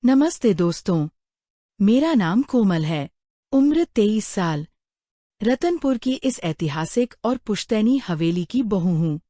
नमस्ते दोस्तों, मेरा नाम कोमल है। उम्र 23 साल। रतनपुर की इस ऐतिहासिक और पुश्तैनी हवेली की बहू हूँ।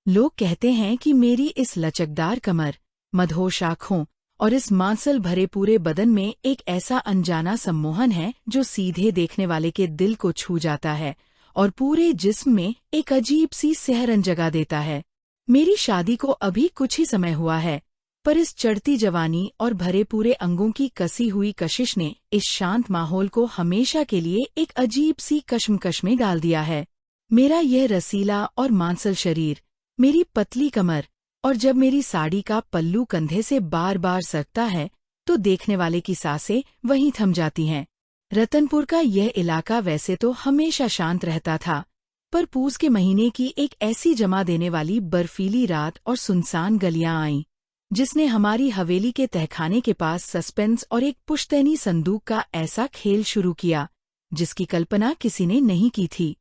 लोग कहते हैं कि मेरी इस लचकदार कमर, मदहोश आँखों और इस मांसल भरे पूरे बदन में एक ऐसा अनजाना सम्मोहन है जो सीधे देखने वाले के दिल को छू जाता है और पूरे जिस्म में एक अजीब सी सिहरन जगा देता है। मेरी शादी को अभी कुछ ही समय हुआ है, पर इस चढ़ती जवानी और भरे पूरे अंगों की कसी हुई कशिश ने इस शांत माहौल को हमेशा के लिए एक अजीब सी कश्मकश में डाल दिया है। मेरा यह रसीला और मांसल शरीर, मेरी पतली कमर और जब मेरी साड़ी का पल्लू कंधे से बार बार सरकता है तो देखने वाले की सांसें वहीं थम जाती हैं। रतनपुर का यह इलाका वैसे तो हमेशा शांत रहता था, पर पूस के महीने की एक ऐसी जमा देने वाली बर्फीली रात और सुनसान गलियां आईं जिसने हमारी हवेली के तहखाने के पास सस्पेंस और एक पुश्तैनी संदूक का ऐसा खेल शुरू किया जिसकी कल्पना किसी ने नहीं की थी।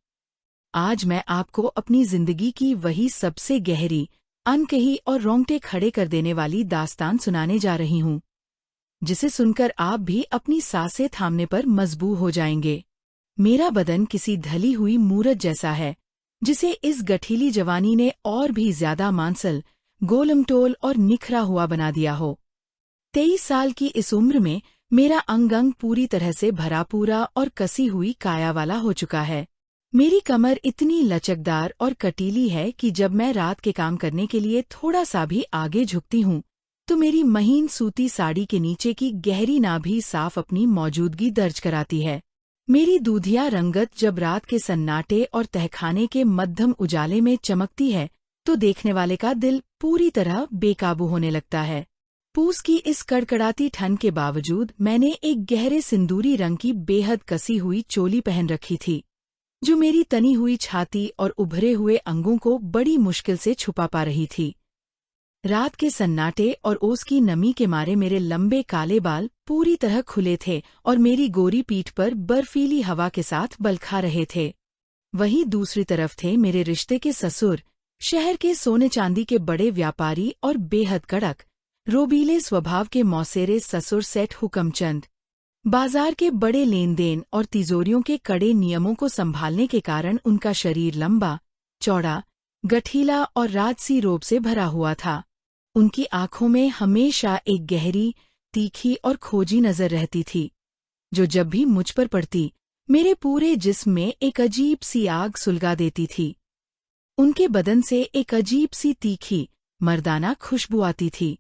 आज मैं आपको अपनी जिंदगी की वही सबसे गहरी, अनकही और रोंगटे खड़े कर देने वाली दास्तान सुनाने जा रही हूँ, जिसे सुनकर आप भी अपनी सांसें थामने पर मजबूर हो जाएंगे। मेरा बदन किसी ढली हुई मूरत जैसा है, जिसे इस गठीली जवानी ने और भी ज्यादा मांसल, गोलमटोल और निखरा हुआ बना दिया हो। 23 साल की इस उम्र में मेरा अंग अंग पूरी तरह से भरा पूरा और कसी हुई काया वाला हो चुका है। मेरी कमर इतनी लचकदार और कटीली है कि जब मैं रात के काम करने के लिए थोड़ा सा भी आगे झुकती हूँ तो मेरी महीन सूती साड़ी के नीचे की गहरी नाभि साफ अपनी मौजूदगी दर्ज कराती है। मेरी दूधिया रंगत जब रात के सन्नाटे और तहखाने के मध्यम उजाले में चमकती है तो देखने वाले का दिल पूरी तरह बेकाबू होने लगता है। पूस की इस कड़कड़ाती ठंड के बावजूद मैंने एक गहरे सिंदूरी रंग की बेहद कसी हुई चोली पहन रखी थी, जो मेरी तनी हुई छाती और उभरे हुए अंगों को बड़ी मुश्किल से छुपा पा रही थी। रात के सन्नाटे और ओस की नमी के मारे मेरे लंबे काले बाल पूरी तरह खुले थे और मेरी गोरी पीठ पर बर्फीली हवा के साथ बलखा रहे थे। वहीं दूसरी तरफ थे मेरे रिश्ते के ससुर, शहर के सोने चांदी के बड़े व्यापारी और बेहद कड़क, रोबीले स्वभाव के मौसेरे ससुर सेठ हुकमचंद। बाजार के बड़े लेन देन और तिजोरियों के कड़े नियमों को संभालने के कारण उनका शरीर लंबा, चौड़ा, गठीला और राजसी रोब से भरा हुआ था। उनकी आंखों में हमेशा एक गहरी, तीखी और खोजी नजर रहती थी, जो जब भी मुझ पर पड़ती मेरे पूरे जिस्म में एक अजीब सी आग सुलगा देती थी। उनके बदन से एक अजीब सी तीखी, मर्दाना खुशबू आती थी,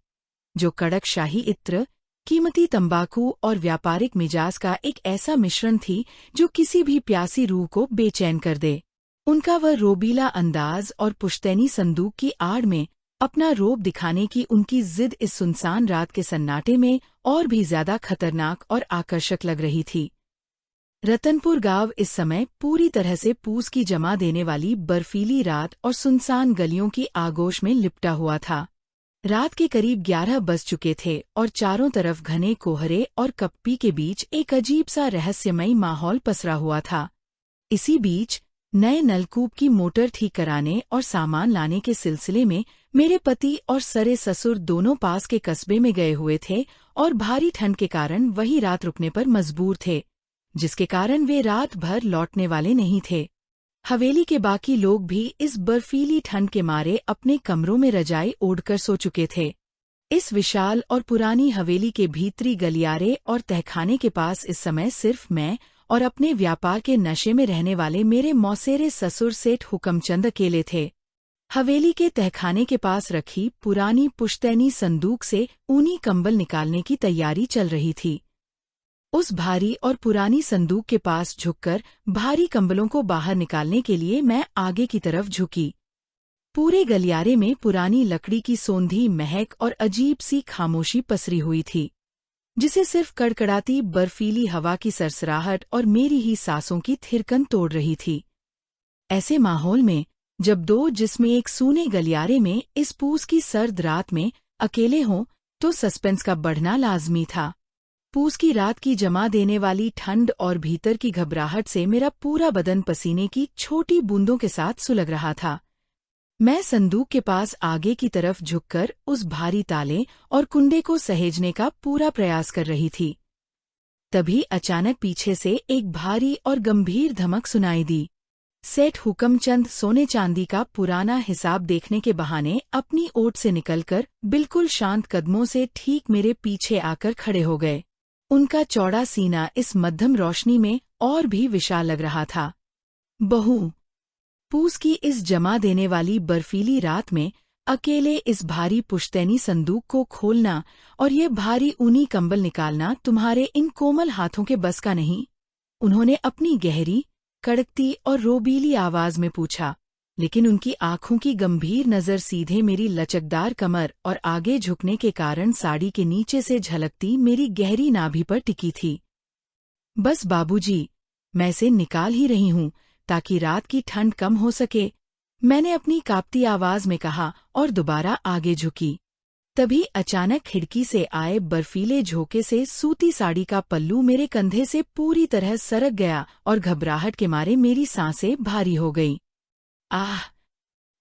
जो कड़क शाही इत्र, कीमती तंबाकू और व्यापारिक मिजाज का एक ऐसा मिश्रण थी जो किसी भी प्यासी रूह को बेचैन कर दे। उनका वह रोबीला अंदाज और पुश्तैनी संदूक की आड़ में अपना रोब दिखाने की उनकी जिद इस सुनसान रात के सन्नाटे में और भी ज्यादा खतरनाक और आकर्षक लग रही थी। रतनपुर गांव इस समय पूरी तरह से पूस की जमा देने वाली बर्फीली रात और सुनसान गलियों की आगोश में लिपटा हुआ था। रात के करीब 11 बज चुके थे और चारों तरफ घने कोहरे और कप्पी के बीच एक अजीब सा रहस्यमयी माहौल पसरा हुआ था। इसी बीच नए नलकूप की मोटर ठीक कराने और सामान लाने के सिलसिले में मेरे पति और सरे ससुर दोनों पास के कस्बे में गए हुए थे और भारी ठंड के कारण वही रात रुकने पर मजबूर थे, जिसके कारण वे रात भर लौटने वाले नहीं थे। हवेली के बाकी लोग भी इस बर्फीली ठंड के मारे अपने कमरों में रजाई ओढ़कर सो चुके थे। इस विशाल और पुरानी हवेली के भीतरी गलियारे और तहखाने के पास इस समय सिर्फ मैं और अपने व्यापार के नशे में रहने वाले मेरे मौसेरे ससुर सेठ हुकमचंद अकेले थे। हवेली के तहखाने के पास रखी पुरानी पुश्तैनी संदूक से ऊनी कंबल निकालने की तैयारी चल रही थी। उस भारी और पुरानी संदूक के पास झुककर भारी कंबलों को बाहर निकालने के लिए मैं आगे की तरफ झुकी। पूरे गलियारे में पुरानी लकड़ी की सोंधी महक और अजीब सी खामोशी पसरी हुई थी, जिसे सिर्फ कड़कड़ाती बर्फीली हवा की सरसराहट और मेरी ही सांसों की थिरकन तोड़ रही थी। ऐसे माहौल में जब दो जिसमें एक सूने गलियारे में इस पूस की सर्द रात में अकेले हों तो सस्पेंस का बढ़ना लाजमी था। पूस की रात की जमा देने वाली ठंड और भीतर की घबराहट से मेरा पूरा बदन पसीने की छोटी बूंदों के साथ सुलग रहा था। मैं संदूक के पास आगे की तरफ झुककर उस भारी ताले और कुंडे को सहेजने का पूरा प्रयास कर रही थी। तभी अचानक पीछे से एक भारी और गंभीर धमक सुनाई दी। सेठ हुकमचंद सोने चांदी का पुराना हिसाब देखने के बहाने अपनी ओट से निकलकर बिल्कुल शांत कदमों से ठीक मेरे पीछे आकर खड़े हो गए। उनका चौड़ा सीना इस मध्यम रोशनी में और भी विशाल लग रहा था। बहू, पूस की इस जमा देने वाली बर्फीली रात में अकेले इस भारी पुश्तैनी संदूक को खोलना और ये भारी ऊनी कंबल निकालना तुम्हारे इन कोमल हाथों के बस का नहीं। उन्होंने अपनी गहरी, कड़कती और रोबीली आवाज में पूछा, लेकिन उनकी आंखों की गंभीर नजर सीधे मेरी लचकदार कमर और आगे झुकने के कारण साड़ी के नीचे से झलकती मेरी गहरी नाभि पर टिकी थी। बस बाबूजी, मैं इसे निकाल ही रही हूँ ताकि रात की ठंड कम हो सके, मैंने अपनी कांपती आवाज में कहा और दोबारा आगे झुकी। तभी अचानक खिड़की से आए बर्फीले झोंके से सूती साड़ी का पल्लू मेरे कंधे से पूरी तरह सरक गया और घबराहट के मारे मेरी सांसें भारी हो गई। आह!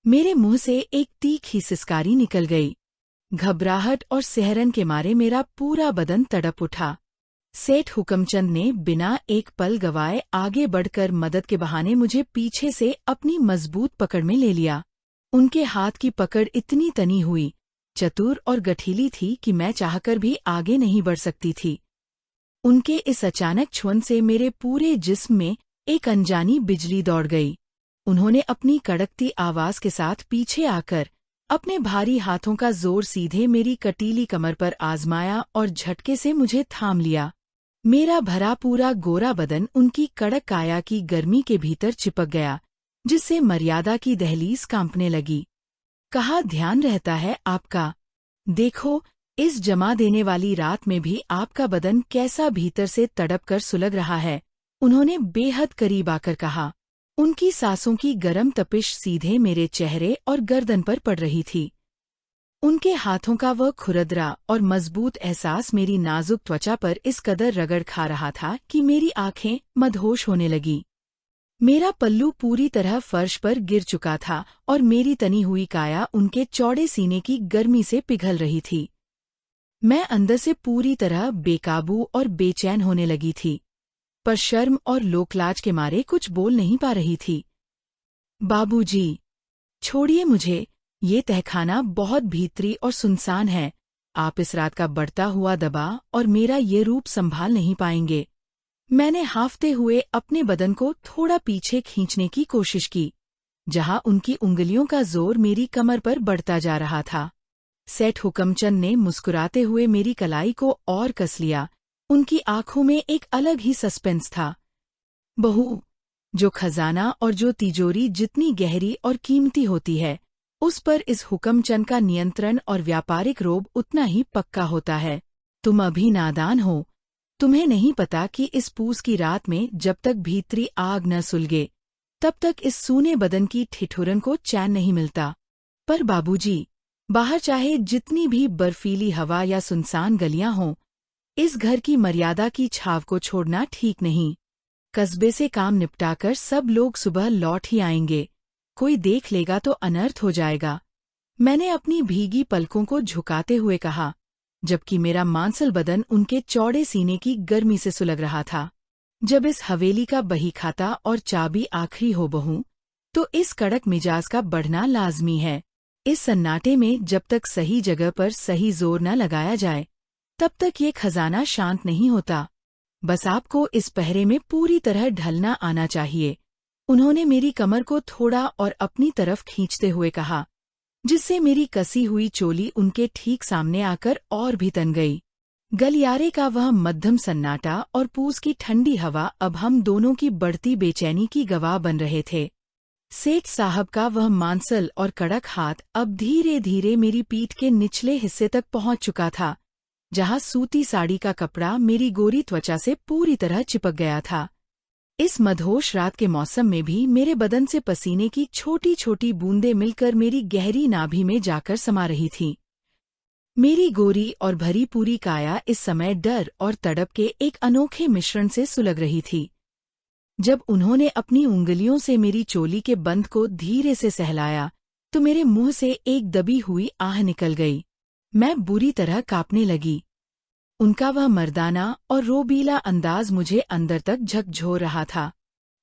मेरे मुंह से एक तीखी सिसकारी निकल गई। घबराहट और सिहरन के मारे मेरा पूरा बदन तड़प उठा। सेठ हुकमचंद ने बिना एक पल गवाए आगे बढ़कर मदद के बहाने मुझे पीछे से अपनी मजबूत पकड़ में ले लिया। उनके हाथ की पकड़ इतनी तनी हुई, चतुर और गठीली थी कि मैं चाहकर भी आगे नहीं बढ़ सकती थी। उनके इस अचानक छुअन से मेरे पूरे जिस्म में एक अनजानी बिजली दौड़ गई। उन्होंने अपनी कड़कती आवाज के साथ पीछे आकर अपने भारी हाथों का जोर सीधे मेरी कटीली कमर पर आजमाया और झटके से मुझे थाम लिया। मेरा भरा पूरा गोरा बदन उनकी कड़क काया की गर्मी के भीतर चिपक गया, जिससे मर्यादा की दहलीज कांपने लगी। कहा ध्यान रहता है आपका? देखो, इस जमा देने वाली रात में भी आपका बदन कैसा भीतर से तड़प कर सुलग रहा है, उन्होंने बेहद करीब आकर कहा। उनकी सांसों की गर्म तपिश सीधे मेरे चेहरे और गर्दन पर पड़ रही थी। उनके हाथों का वह खुरदरा और मजबूत एहसास मेरी नाजुक त्वचा पर इस कदर रगड़ खा रहा था कि मेरी आंखें मदहोश होने लगी। मेरा पल्लू पूरी तरह फर्श पर गिर चुका था और मेरी तनी हुई काया उनके चौड़े सीने की गर्मी से पिघल रही थी। मैं अंदर से पूरी तरह बेकाबू और बेचैन होने लगी थी, पर शर्म और लोकलाज के मारे कुछ बोल नहीं पा रही थी। बाबूजी, छोड़िए मुझे, ये तहखाना बहुत भीतरी और सुनसान है। आप इस रात का बढ़ता हुआ दबाव और मेरा ये रूप संभाल नहीं पाएंगे। मैंने हांफते हुए अपने बदन को थोड़ा पीछे खींचने की कोशिश की, जहां उनकी उंगलियों का जोर मेरी कमर पर बढ़ता जा रहा था। सेठ हुकमचंद ने मुस्कुराते हुए मेरी कलाई को और कस लिया। उनकी आंखों में एक अलग ही सस्पेंस था। बहू, जो खजाना और जो तिजोरी जितनी गहरी और कीमती होती है, उस पर इस हुकमचंद का नियंत्रण और व्यापारिक रोब उतना ही पक्का होता है। तुम अभी नादान हो। तुम्हें नहीं पता कि इस पूस की रात में जब तक भीतरी आग न सुलगे, तब तक इस सूने बदन की ठिठुरन को चैन नहीं मिलता। पर बाबूजी, बाहर चाहे जितनी भी बर्फीली हवा या सुनसान गलियां हों, इस घर की मर्यादा की छाव को छोड़ना ठीक नहीं। कस्बे से काम निपटाकर सब लोग सुबह लौट ही आएंगे। कोई देख लेगा तो अनर्थ हो जाएगा। मैंने अपनी भीगी पलकों को झुकाते हुए कहा, जबकि मेरा मांसल बदन उनके चौड़े सीने की गर्मी से सुलग रहा था। जब इस हवेली का बहीखाता और चाबी आखिरी हो बहू, तो इस कड़क मिजाज का बढ़ना लाजमी है। इस सन्नाटे में जब तक सही जगह पर सही जोर न लगाया जाए, तब तक ये खजाना शांत नहीं होता। बस आपको इस पहरे में पूरी तरह ढलना आना चाहिए। उन्होंने मेरी कमर को थोड़ा और अपनी तरफ खींचते हुए कहा, जिससे मेरी कसी हुई चोली उनके ठीक सामने आकर और भी तन गई। गलियारे का वह मध्यम सन्नाटा और पूस की ठंडी हवा अब हम दोनों की बढ़ती बेचैनी की गवाह बन रहे थे। सेठ साहब का वह मांसल और कड़क हाथ अब धीरे धीरे मेरी पीठ के निचले हिस्से तक पहुंच चुका था, जहां सूती साड़ी का कपड़ा मेरी गोरी त्वचा से पूरी तरह चिपक गया था। इस मदहोश रात के मौसम में भी मेरे बदन से पसीने की छोटी छोटी बूंदें मिलकर मेरी गहरी नाभि में जाकर समा रही थीं। मेरी गोरी और भरी पूरी काया इस समय डर और तड़प के एक अनोखे मिश्रण से सुलग रही थी। जब उन्होंने अपनी उंगलियों से मेरी चोली के बंध को धीरे से सहलाया, तो मेरे मुंह से एक दबी हुई आह निकल गई। मैं बुरी तरह कांपने लगी। उनका वह मर्दाना और रोबीला अंदाज मुझे अंदर तक झकझोर रहा था।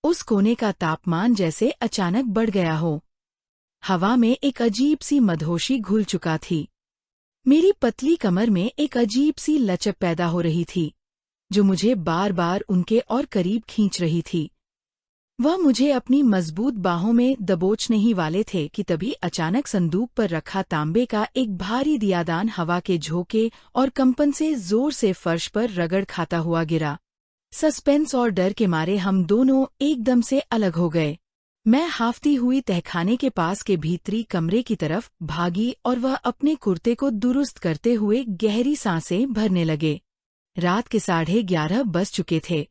उस कोने का तापमान जैसे अचानक बढ़ गया हो। हवा में एक अजीब सी मदहोशी घुल चुका थी। मेरी पतली कमर में एक अजीब सी लचक पैदा हो रही थी, जो मुझे बार बार उनके और करीब खींच रही थी। वह मुझे अपनी मजबूत बाहों में दबोचने ही वाले थे कि तभी अचानक संदूक पर रखा तांबे का एक भारी दियादान हवा के झोंके और कंपन से जोर से फर्श पर रगड़ खाता हुआ गिरा। सस्पेंस और डर के मारे हम दोनों एकदम से अलग हो गए। मैं हाफती हुई तहखाने के पास के भीतरी कमरे की तरफ भागी और वह अपने कुर्ते को दुरुस्त करते हुए गहरी सांसें भरने लगे। रात के 11:30 बज चुके थे,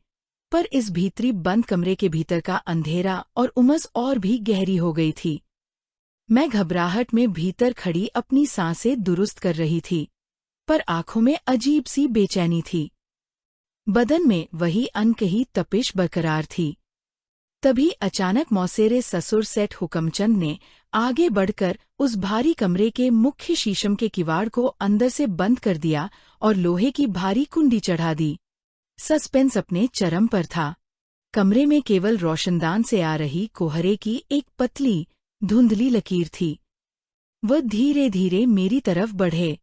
पर इस भीतरी बंद कमरे के भीतर का अंधेरा और उमस और भी गहरी हो गई थी। मैं घबराहट में भीतर खड़ी अपनी सांसें दुरुस्त कर रही थी, पर आंखों में अजीब सी बेचैनी थी। बदन में वही अनकही तपिश बरकरार थी। तभी अचानक मौसेरे ससुर सेठ हुकमचंद ने आगे बढ़कर उस भारी कमरे के मुख्य शीशम के किवाड़ को अंदर से बंद कर दिया और लोहे की भारी कुंडी चढ़ा दी। सस्पेंस अपने चरम पर था। कमरे में केवल रोशनदान से आ रही कोहरे की एक पतली, धुंधली लकीर थी। वह धीरे धीरे मेरी तरफ बढ़े।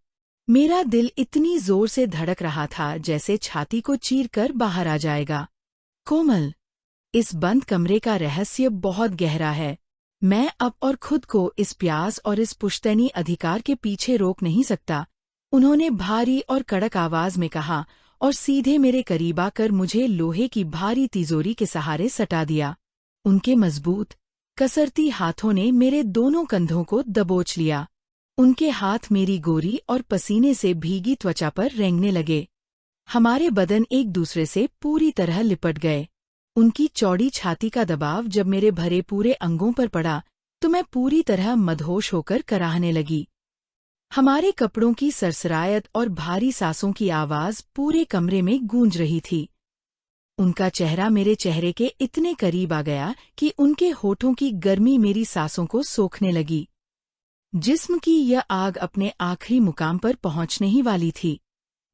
मेरा दिल इतनी जोर से धड़क रहा था जैसे छाती को चीरकर बाहर आ जाएगा। कोमल, इस बंद कमरे का रहस्य बहुत गहरा है। मैं अब और खुद को इस प्यास और इस पुश्तैनी अधिकार के पीछे रोक नहीं सकता, उन्होंने भारी और कड़क आवाज में कहा और सीधे मेरे करीब आकर मुझे लोहे की भारी तिजोरी के सहारे सटा दिया। उनके मजबूत, कसरती हाथों ने मेरे दोनों कंधों को दबोच लिया। उनके हाथ मेरी गोरी और पसीने से भीगी त्वचा पर रेंगने लगे। हमारे बदन एक दूसरे से पूरी तरह लिपट गए। उनकी चौड़ी छाती का दबाव जब मेरे भरे पूरे अंगों पर पड़ा तो मैं पूरी तरह मदहोश होकर कराहने लगी। हमारे कपड़ों की सरसरायत और भारी सांसों की आवाज पूरे कमरे में गूंज रही थी। उनका चेहरा मेरे चेहरे के इतने करीब आ गया कि उनके होठों की गर्मी मेरी सांसों को सोखने लगी। जिस्म की यह आग अपने आखिरी मुकाम पर पहुंचने ही वाली थी।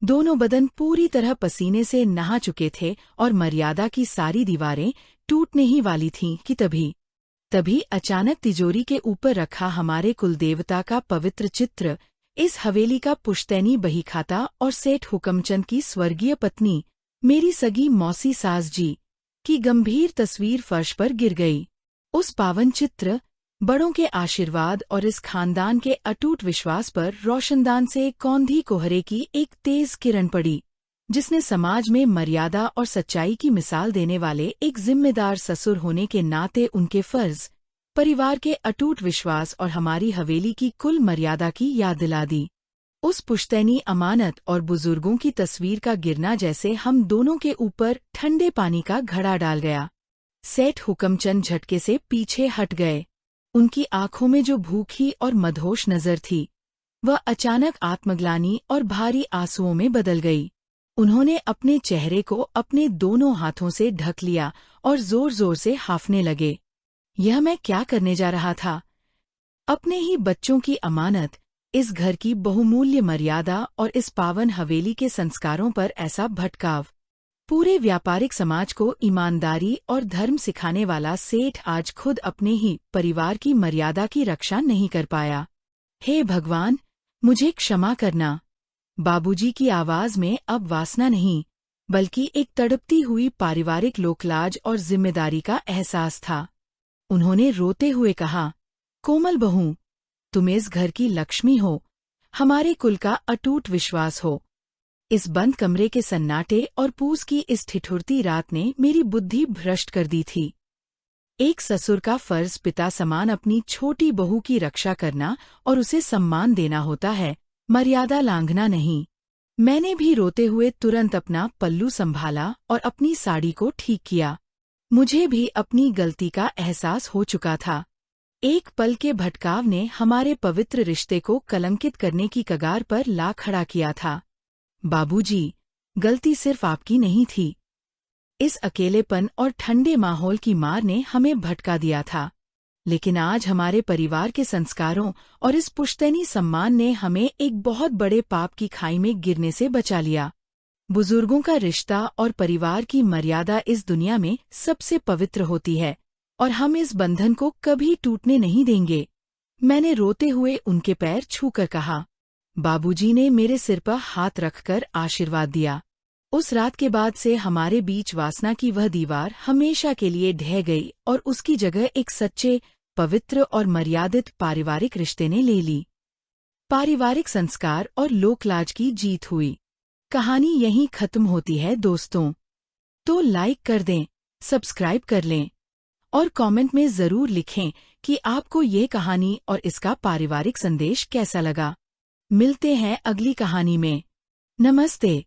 दोनों बदन पूरी तरह पसीने से नहा चुके थे और मर्यादा की सारी दीवारें टूटने ही वाली थीं कि तभी अचानक तिजोरी के ऊपर रखा हमारे कुलदेवता का पवित्र चित्र, इस हवेली का पुश्तैनी बहीखाता और सेठ हुकमचंद की स्वर्गीय पत्नी, मेरी सगी मौसी सास जी, की गंभीर तस्वीर फर्श पर गिर गई। उस पावन चित्र, बड़ों के आशीर्वाद और इस खानदान के अटूट विश्वास पर रोशनदान से कौंधी कोहरे की एक तेज किरण पड़ी, जिसने समाज में मर्यादा और सच्चाई की मिसाल देने वाले एक जिम्मेदार ससुर होने के नाते उनके फर्ज, परिवार के अटूट विश्वास और हमारी हवेली की कुल मर्यादा की याद दिला दी। उस पुश्तैनी अमानत और बुजुर्गों की तस्वीर का गिरना जैसे हम दोनों के ऊपर ठंडे पानी का घड़ा डाल गया। सेठ हुकमचंद झटके से पीछे हट गए। उनकी आंखों में जो भूखी और मदहोश नजर थी, वह अचानक आत्मग्लानि और भारी आंसुओं में बदल गई। उन्होंने अपने चेहरे को अपने दोनों हाथों से ढक लिया और जोर जोर से हांफने लगे। यह मैं क्या करने जा रहा था? अपने ही बच्चों की अमानत, इस घर की बहुमूल्य मर्यादा और इस पावन हवेली के संस्कारों पर ऐसा भटकाव। पूरे व्यापारिक समाज को ईमानदारी और धर्म सिखाने वाला सेठ आज खुद अपने ही परिवार की मर्यादा की रक्षा नहीं कर पाया। हे भगवान, मुझे क्षमा करना। बाबूजी की आवाज में अब वासना नहीं, बल्कि एक तड़पती हुई पारिवारिक लोकलाज और जिम्मेदारी का एहसास था। उन्होंने रोते हुए कहा, कोमल बहू, तुम इस घर की लक्ष्मी हो, हमारे कुल का अटूट विश्वास हो। इस बंद कमरे के सन्नाटे और पूस की इस ठिठुरती रात ने मेरी बुद्धि भ्रष्ट कर दी थी। एक ससुर का फर्ज पिता समान अपनी छोटी बहू की रक्षा करना और उसे सम्मान देना होता है, मर्यादा लांघना नहीं। मैंने भी रोते हुए तुरंत अपना पल्लू संभाला और अपनी साड़ी को ठीक किया। मुझे भी अपनी गलती का एहसास हो चुका था। एक पल के भटकाव ने हमारे पवित्र रिश्ते को कलंकित करने की कगार पर ला खड़ा किया था। बाबूजी, गलती सिर्फ आपकी नहीं थी। इस अकेलेपन और ठंडे माहौल की मार ने हमें भटका दिया था। लेकिन आज हमारे परिवार के संस्कारों और इस पुश्तैनी सम्मान ने हमें एक बहुत बड़े पाप की खाई में गिरने से बचा लिया। बुजुर्गों का रिश्ता और परिवार की मर्यादा इस दुनिया में सबसे पवित्र होती है और हम इस बंधन को कभी टूटने नहीं देंगे। मैंने रोते हुए उनके पैर छूकर कहा। बाबूजी ने मेरे सिर पर हाथ रखकर आशीर्वाद दिया। उस रात के बाद से हमारे बीच वासना की वह दीवार हमेशा के लिए ढह गई और उसकी जगह एक सच्चे, पवित्र और मर्यादित पारिवारिक रिश्ते ने ले ली। पारिवारिक संस्कार और लोकलाज की जीत हुई। कहानी यहीं खत्म होती है दोस्तों। तो लाइक कर दें, सब्सक्राइब कर लें और कमेंट में जरूर लिखें कि आपको ये कहानी और इसका पारिवारिक संदेश कैसा लगा। मिलते हैं अगली कहानी में। नमस्ते।